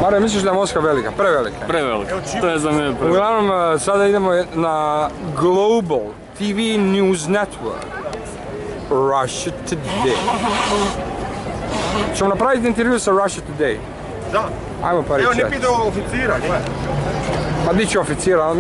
Mare, misliš da je Moskva velika? Prevelika. Prevelika. To je za mene prevelika. Uglavnom, sada idemo na Global TV News Network. Russia Today. Ćemo napraviti intervju sa Russia Today. Da. Ajmo pa reći. Evo, ne pitao oficira, gledaj. Pa di će oficira,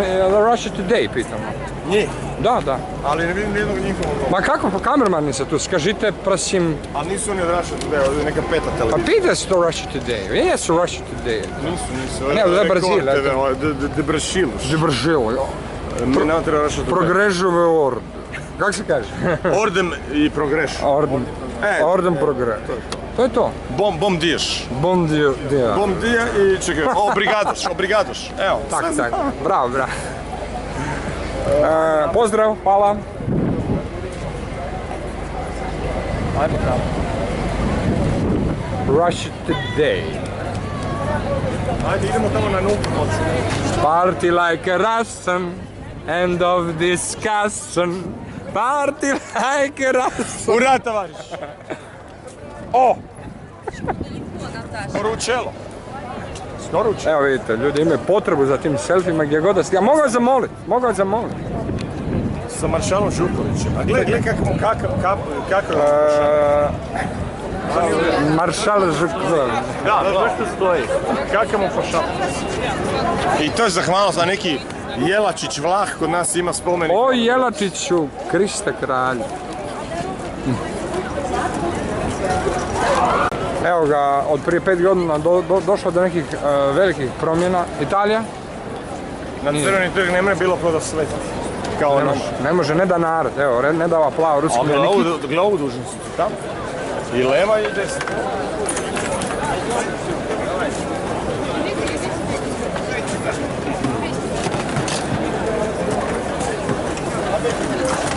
Russia Today pitamo. Njih. Da, da. Ali ne vidim nijednog njihovog. Ma kako, pa kamermani se tu, skažite, prosim. Ali nisu oni od Russia Today, ovdje je neka peta Pa televizija. pitaj se to Russia Today, jesu Russia Today. Nisu. Ne, da je Brazil, eto. De Brasil. Bržil, Mi nam treba Russia Today. progrežove ord. Kako se kaže? Ordem i progreš. Orden progres. To je to. Bom dias. Bom dia. Bom dia i čekaj, obrigados. Evo. Tak. Bravo. Pozdrav, hvala. Ajmo tamo. Russia Today. Ajde, idemo tamo na nultu noć. Party like a Russian. End of discussion. Party like a Russian. Ura, tovariš. O! Skoro u čelo. Evo vidite, ljudi imaju potrebu za tim selfijima gdje god da ste. Ja mogu vas zamoliti. Sa maršalom Žukovićem. A gledaj kako je Maršal Žuković. Da, zašto stoji? Kakav mu pašal? I to je zahvalnost za neki Jelačić Vlah, kod nas ima spomenik. O Jelačiću, Kriste kralju. Evo ga, od prije 5 godina došlo do nekih velikih promjena. Italija? Na Crveni trg ne može bilo ko da sveti. Kao nama. Ne može, ne da narod, evo, ne da ova plava ruski veliki. A glavu dužni su ti tamo. I leva i desna.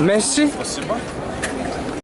Messi? Spasiba.